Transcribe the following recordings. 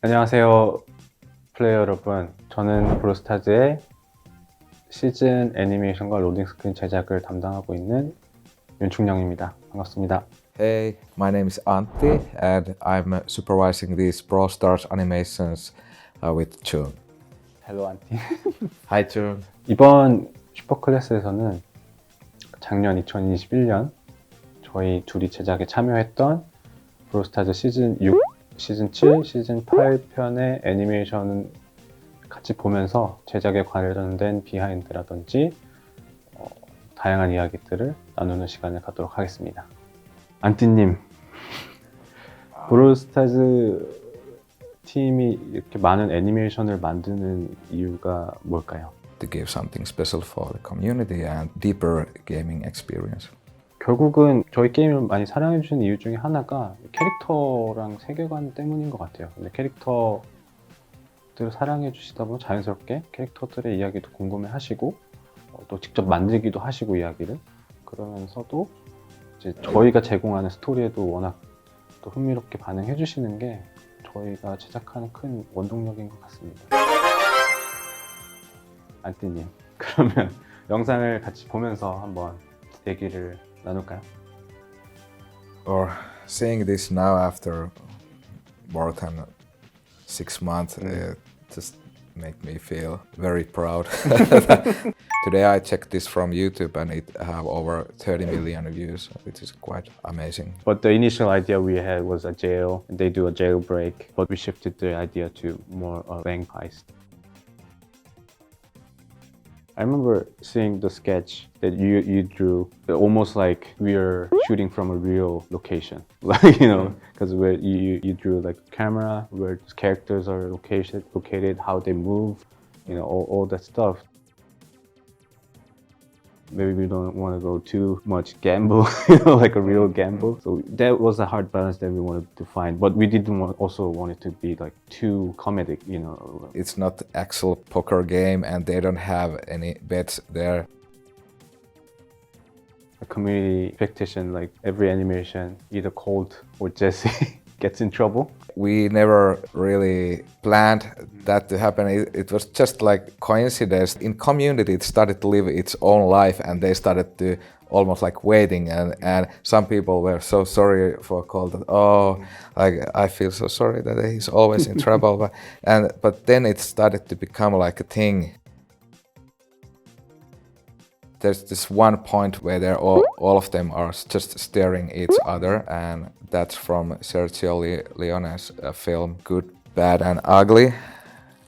안녕하세요 플레이어 여러분, 저는 브롤스타즈의 시즌 애니메이션과 로딩 스크린 제작을 담당하고 있는 윤충영입니다. 반갑습니다. Hey, my name is Antti and I'm supervising these 브롤스타즈 animations with June. 헬로 안티. Hi June. 이번 슈퍼클래스에서는 작년 2021년 저희 둘이 제작에 참여했던 브롤스타즈 시즌 6, 시즌 7, 시즌 8편의 애니메이션을 같이 보면서 제작에 관련된 비하인드라든지 다양한 이야기들을 나누는 시간을 갖도록 하겠습니다. 안띠님, 브롤스타즈 팀이 이렇게 많은 애니메이션을 만드는 이유가 뭘까요? To give something special for the community and deeper gaming experience. 결국은 저희 게임을 많이 사랑해 주시는 이유 중에 하나가 캐릭터랑 세계관 때문인 것 같아요. 근데 캐릭터들을 사랑해 주시다 보면 자연스럽게 캐릭터들의 이야기도 궁금해 하시고 또 직접 만들기도 하시고 이야기를 그러면서도 이제 저희가 제공하는 스토리에도 워낙 또 흥미롭게 반응해 주시는 게 저희가 제작하는 큰 원동력인 것 같습니다. 안띠님, 그러면 영상을 같이 보면서 한번 얘기를 나눌까요? Or seeing this now after more than 6 months, it just make me feel very proud. Today I checked this from YouTube and it have over 30 million views, which is quite amazing. But the initial idea we had was a jail. They do a jailbreak, but we shifted the idea to more a bank heist. I remember seeing the sketch that you drew, almost like we are shooting from a real location, like because where you drew like camera, where characters are located, how they move, all that stuff. Maybe we don't want to go too much gamble, like a real gamble. So that was a hard balance that we wanted to find. But we didn't also want it to be like too comedic, It's not actual poker game and they don't have any bets there. A community fictitious, like every animation, either Colt or Jesse gets in trouble. We never really planned that to happen. It was just like coincidence. In community, it started to live its own life and they started to almost like waiting and some people were so sorry for Colt that, I feel so sorry that he's always in trouble. But then it started to become like a thing. There's this one point where they're all of them are just staring each other, and that's from Sergio Leone's film Good, Bad and Ugly.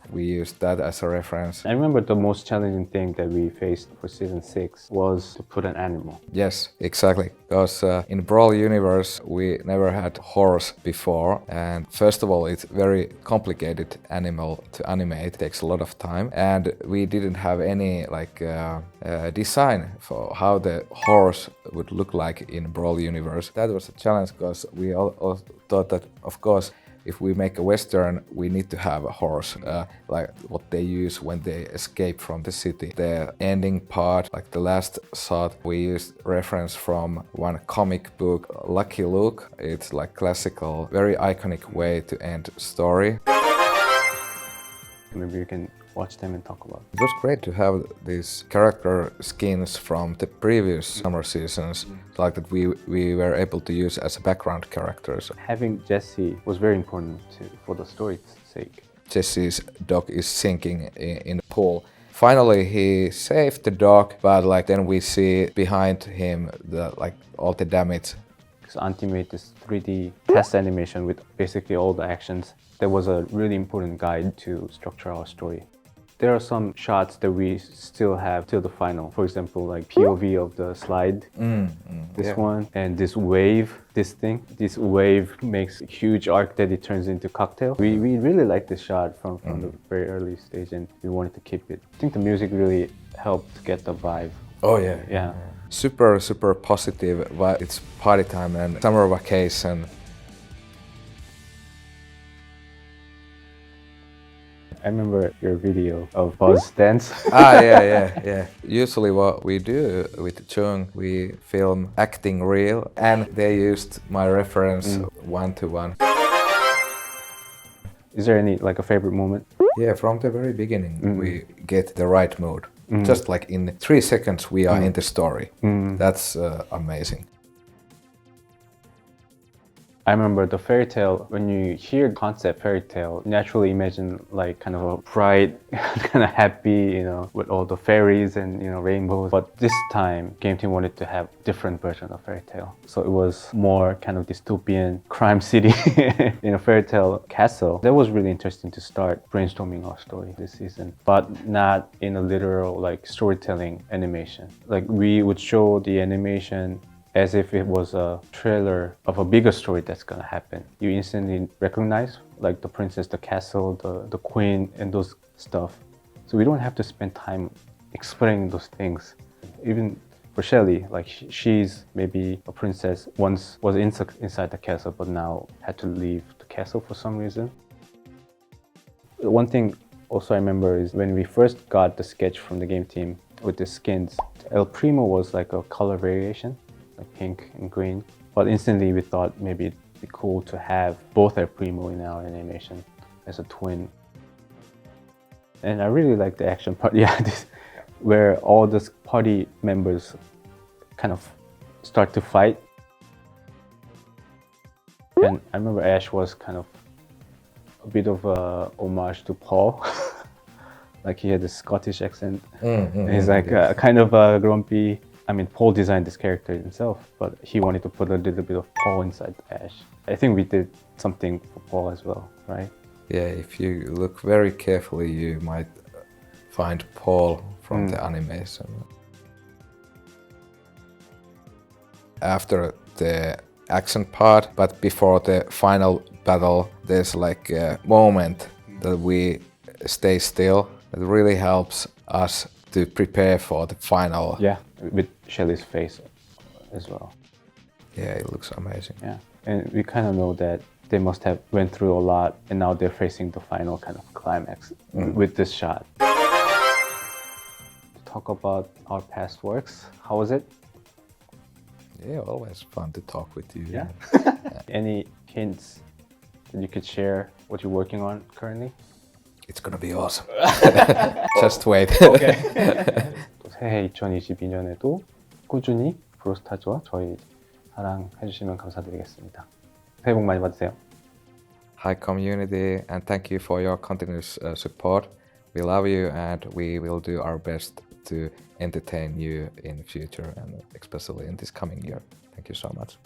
We used that as a reference. I remember the most challenging thing that we faced for season 6 was to put an animal. Yes, exactly. Because in Brawl universe we never had horse before, and first of all it's very complicated animal to animate. It takes a lot of time, and we didn't have any design for how the horse would look like in Brawl universe. That was a challenge because we all thought that of course if we make a western, we need to have a horse, like what they use when they escape from the city. The ending part, like the last shot, we used reference from one comic book, Lucky Luke. It's like classical, very iconic way to end story. Maybe you can watch them and talk about it. It was great to have these character skins from the previous summer seasons, like that we were able to use as background characters. Having Jesse was very important for the story's sake. Jesse's dog is sinking in the pool. Finally, he saved the dog, but then we see behind him all the damage. Because Antti made this 3D test animation with basically all the actions. That was a really important guide to structure our story. There are some shots that we still have till the final. For example, like POV of the slide, this one, and this wave, this wave makes a huge arc that it turns into cocktail. We really like this shot from the very early stage and we wanted to keep it. I think the music really helped get the vibe. Oh yeah. Yeah. Super positive. It's party time and summer vacation. I remember your video of Buzz dance. Yeah. Usually what we do with Chung, we film acting real, and they used my reference one to one. Is there any like a favorite moment? Yeah, from the very beginning, we get the right mood. Just like in 3 seconds, we are in the story. That's amazing. I remember the fairy tale, when you hear the concept fairy tale, you naturally imagine like kind of a bright, kind of happy, you know, with all the fairies and, you know, rainbows. But this time, Game Team wanted to have different version of fairy tale. So it was more kind of dystopian crime city in a fairy tale castle. That was really interesting to start brainstorming our story this season, but not in a literal like storytelling animation. Like we would show the animation as if it was a trailer of a bigger story that's gonna happen. You instantly recognize like the princess, the castle, the queen, and those stuff. So we don't have to spend time explaining those things. Even for Shelley, like she's maybe a princess, once was inside the castle, but now had to leave the castle for some reason. One thing also I remember is when we first got the sketch from the game team with the skins, El Primo was like a color variation, like pink and green. But instantly we thought maybe it'd be cool to have both El Primo in our animation as a twin. And I really like the action part, yeah, where all the party members kind of start to fight. And I remember Ash was kind of a bit of a homage to Paul. Like he had a Scottish accent. And he's like kind of a grumpy. I mean, Paul designed this character himself, but he wanted to put a little bit of Paul inside Ash. I think we did something for Paul as well, right? Yeah, if you look very carefully, you might find Paul from the animation. After the action part, but before the final battle, there's like a moment that we stay still. It really helps us to prepare for the final. Yeah, with Shelley's face as well. Yeah, it looks amazing. Yeah, and we kind of know that they must have went through a lot, and now they're facing the final kind of climax with this shot. To talk about our past works, how was it? Yeah, always fun to talk with you. Yeah. Any hints that you could share what you're working on currently? It's gonna be awesome. Just wait. 또 새해 2022년에도 꾸준히 브롤스타즈와 저희 사랑해주시면 감사드리겠습니다. 새해 복 많이 받으세요. Hi community, and thank you for your continuous support. We love you and we will do our best to entertain you in the future and especially in this coming year. Thank you so much.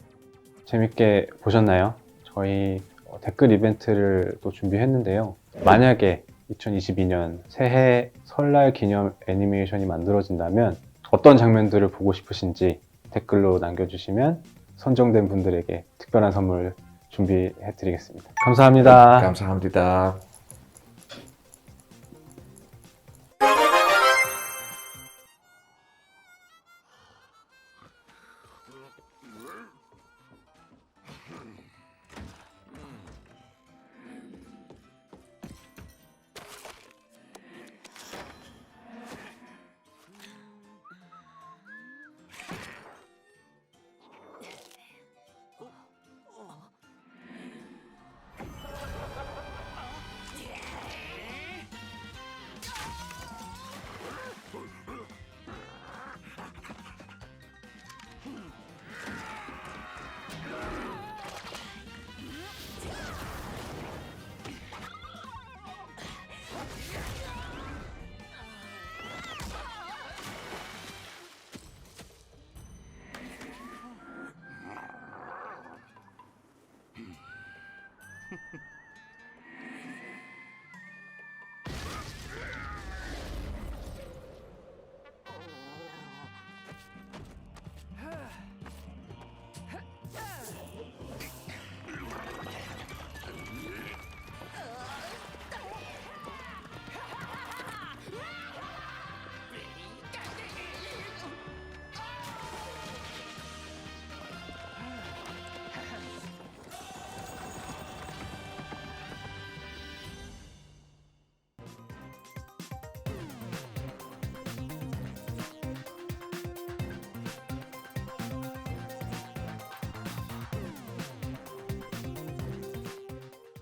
재밌게 보셨나요? 저희 댓글 이벤트를 또 준비했는데요. 만약에 2022년 새해 설날 기념 애니메이션이 만들어진다면 어떤 장면들을 보고 싶으신지 댓글로 남겨주시면 선정된 분들에게 특별한 선물 준비해드리겠습니다. 감사합니다. 감사합니다.